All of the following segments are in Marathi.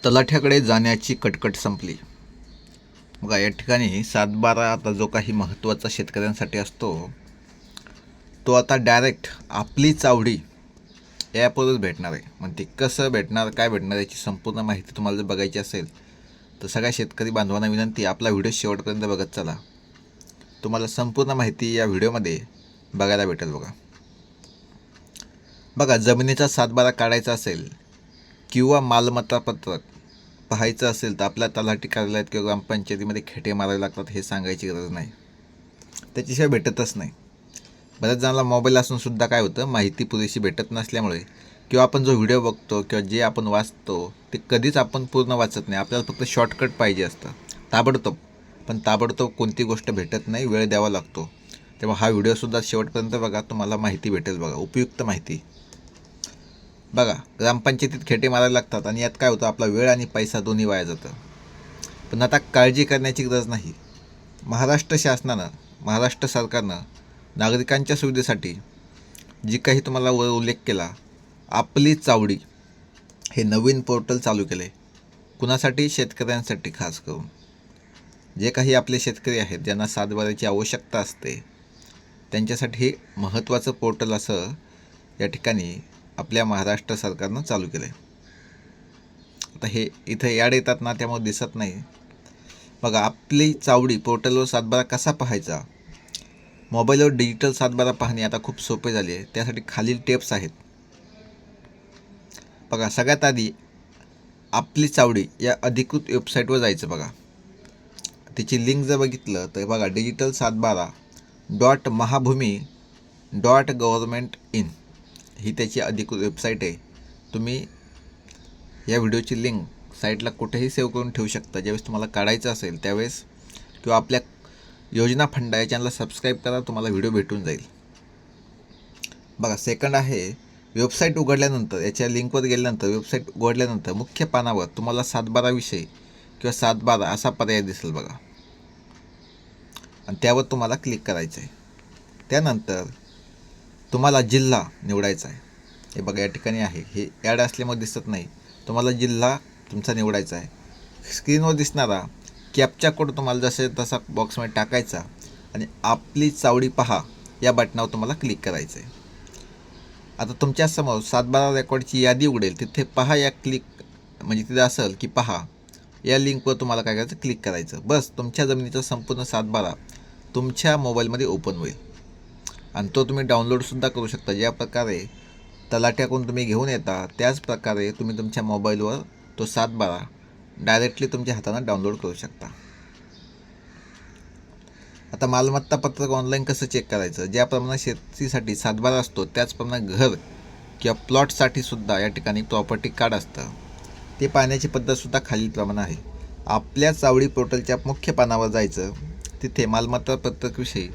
तलाठ्याकडे जाण्याची कटकट संपली. बघा या ठिकाणी 7/12 आता जो काही महत्त्वाचा शेतकऱ्यांसाठी असतो तो आता डायरेक्ट आपली चावडी ॲपवरच भेटणार आहे. मग ते कसं भेटणार, काय भेटणार याची संपूर्ण माहिती तुम्हाला जर बघायची असेल तर सगळ्या शेतकरी बांधवांना विनंती, आपला व्हिडिओ शेवटपर्यंत बघत चला. तुम्हाला संपूर्ण माहिती या व्हिडिओमध्ये बघायला भेटेल. बघा जमिनीचा 7/12 काढायचा असेल किंवा मालमत्ता पत्रक पाहायचं असेल तर आपल्या तलाठी कार्यालयात किंवा ग्रामपंचायतीमध्ये खेटे मारावे लागतात, हे सांगायची गरज नाही. त्याच्याशिवाय भेटतच नाही. बऱ्याच जणांना मोबाईल असून सुद्धा काय होतं, माहिती पुरेशी भेटत नसल्यामुळे किंवा आपण जो व्हिडिओ बघतो किंवा जे आपण वाचतो ते कधीच आपण पूर्ण वाचत नाही. आपल्याला फक्त शॉर्टकट पाहिजे असतं ताबडतोब, पण ताबडतोब कोणती गोष्ट भेटत नाही, वेळ द्यावा लागतो. तेव्हा हा व्हिडिओसुद्धा शेवटपर्यंत बघा, तुम्हाला माहिती भेटेल. बघा उपयुक्त माहिती. बघा ग्रामपंचायतीत खेटे मारायला लागतात आणि यात काय होतं, आपला वेळ आणि पैसा दोन्ही वाया जातं. पण आता काळजी करण्याची गरज नाही. महाराष्ट्र शासनानं, महाराष्ट्र सरकारनं नागरिकांच्या सुविधेसाठी जी काही तुम्हाला वर उल्लेख केला, आपली चावडी हे नवीन पोर्टल चालू केले. कुणासाठी? शेतकऱ्यांसाठी. खास करून जे काही आपले शेतकरी आहेत ज्यांना 7/12ची आवश्यकता असते त्यांच्यासाठी हे महत्त्वाचं पोर्टल असं या ठिकाणी आपल्या महाराष्ट्र सरकारनं चालू केलं आहे. आता हे इथं ॲड येतात ना, त्यामुळे दिसत नाही. बघा आपली चावडी पोर्टलवर 7/12 कसा पाहायचा. मोबाईलवर डिजिटल 7/12 पाहणे आता खूप सोपे झाले आहे. त्यासाठी खालील टिप्स आहेत. बघा सगळ्यात आधी आपली चावडी या अधिकृत वेबसाईटवर जायचं. बघा तिची लिंक जर बघितलं तर बघा digital712.महाभूमी.gov.in ही त्याची अधिकृत वेबसाईट आहे. तुम्ही या व्हिडिओची लिंक साईटला कुठेही सेव्ह करून ठेवू शकता. ज्यावेळेस तुम्हाला काढायचं असेल त्यावेळेस, किंवा आपल्या योजना फंडा या चॅनलला सबस्क्राईब करा, तुम्हाला व्हिडिओ भेटून जाईल. बघा सेकंड आहे, वेबसाईट उघडल्यानंतर याच्या लिंकवर गेल्यानंतर वेबसाईट उघडल्यानंतर मुख्य पानावर तुम्हाला 7/12 विषय किंवा 7/12 असा पर्याय दिसेल. बघा आणि त्यावर तुम्हाला क्लिक करायचं आहे. त्यानंतर तुम्हाला जिल्हा निवडायचा आहे. हे बघा या ठिकाणी आहे, हे ॲड असल्यामुळे दिसत नाही. तुम्हाला जिल्हा तुमचा निवडायचा आहे. स्क्रीनवर दिसणारा कॅप्चा कोड तुम्हाला जसे तसा बॉक्समध्ये टाकायचा आणि आपली चावडी पहा या बटनावर तुम्हाला क्लिक करायचं आहे. आता तुमच्यासमोर 7/12 रेकॉर्डची यादी उघडेल. तिथे पहा या क्लिक, म्हणजे तिथे असेल की पहा या लिंकवर तुम्हाला काय करायचं, क्लिक करायचं. बस तुमच्या जमिनीचा संपूर्ण 7/12 तुमच्या मोबाईलमध्ये ओपन होईल आणि तो तुम्ही डाउनलोडसुद्धा करू शकता. ज्या प्रकारे तलाट्याकडून तुम्ही घेऊन येता त्याच प्रकारे तुम्ही तुमच्या मोबाईलवर तो 7/12 डायरेक्टली तुमच्या हातानं डाउनलोड करू शकता. आता मालमत्ता पत्रक ऑनलाईन कसं चेक करायचं. ज्याप्रमाणे शेतीसाठी 7/12 असतो त्याचप्रमाणे घर किंवा प्लॉटसाठी सुद्धा या ठिकाणी प्रॉपर्टी कार्ड असतं. ते पाहण्याची पद्धतसुद्धा खालीलप्रमाणे आहे. आपल्या चावडी पोर्टलच्या मुख्य पानावर जायचं. तिथे मालमत्ता पत्रकविषयी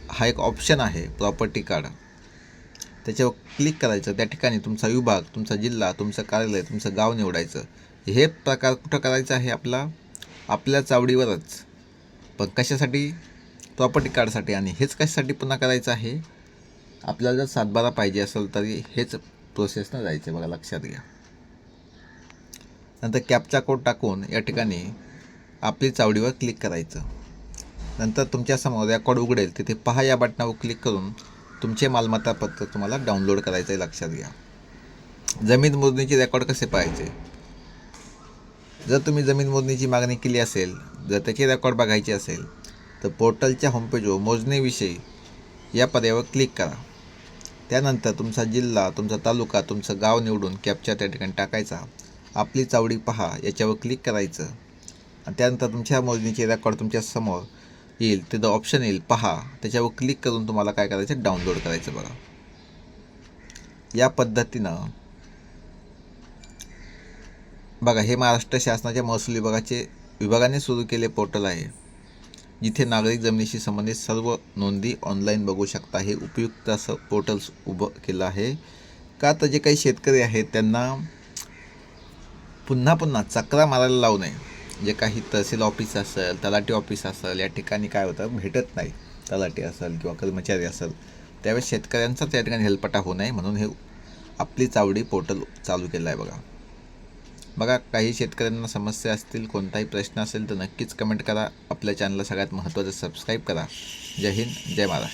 हा एक ऑप्शन आहे, प्रॉपर्टी कार्ड. त्याच्यावर क्लिक करायचं. त्या ठिकाणी तुमचा विभाग, तुमचा जिल्हा, तुमचं कार्यालय, तुमचं गाव निवडायचं. हे प्रकार कुठं करायचं आहे, आपल्या चावडीवरच. पण कशासाठी? प्रॉपर्टी कार्डसाठी. आणि हेच कशासाठी पुन्हा करायचं आहे, आपल्याला जर 7/12 पाहिजे असेल तरी हेच प्रोसेसनं जायचं. बघा लक्षात घ्या. नंतर कॅप्चा कोड टाकून या ठिकाणी आपली चावडीवर क्लिक करायचं. नंतर तुमच्यासमोर रेकॉर्ड उघडेल. तिथे पहा या बटनावर क्लिक करून तुमचे मालमत्ता पत्र तुम्हाला डाउनलोड करायचं आहे. लक्षात घ्या. जमीन मोजणीचे रेकॉर्ड कसे पाहायचे. जर तुम्ही जमीन मोजणीची मागणी केली असेल, जर त्याचे रेकॉर्ड बघायचे असेल तर पोर्टलच्या होमपेजवर मोजणीविषयी या पर्यायावर क्लिक करा. त्यानंतर तुमचा जिल्हा, तुमचा तालुका, तुमचं गाव निवडून कॅप्चा त्या ठिकाणी टाकायचा. आपली चावडी पहा याच्यावर क्लिक करायचं आणि त्यानंतर तुमच्या मोजणीचे रेकॉर्ड तुमच्यासमोर येईल. तिथं ऑप्शन येईल पहा, त्याच्यावर क्लिक करून तुम्हाला काय करायचं, डाउनलोड करायचं. बघा या पद्धतीनं बघा हे महाराष्ट्र शासनाच्या महसूल विभागाने सुरू केले पोर्टल आहे, जिथे नागरिक जमिनीशी संबंधित सर्व नोंदी ऑनलाईन बघू शकता. हे उपयुक्त असं पोर्टल उभं केलं आहे का, तर जे काही शेतकरी आहेत त्यांना पुन्हा पुन्हा चक्रा मारायला लावू नये. जे काही तहसील ऑफिस असेल, तलाठी ऑफिस असेल, या ठिकाणी काय होतं, भेटत नाही. तलाठी असेल किंवा कर्मचारी असेल, त्यावेळेस शेतकऱ्यांचाच या ठिकाणी हेलपाटा होऊ नये म्हणून हे आपली चावडी पोर्टल चालू केलं आहे. बघा बघा, काही शेतकऱ्यांना समस्या असतील, कोणताही प्रश्न असेल तर नक्कीच कमेंट करा. आपल्या चॅनलला सगळ्यात महत्त्वाचं सबस्क्राईब करा. जय हिंद, जय महाराष्ट्र.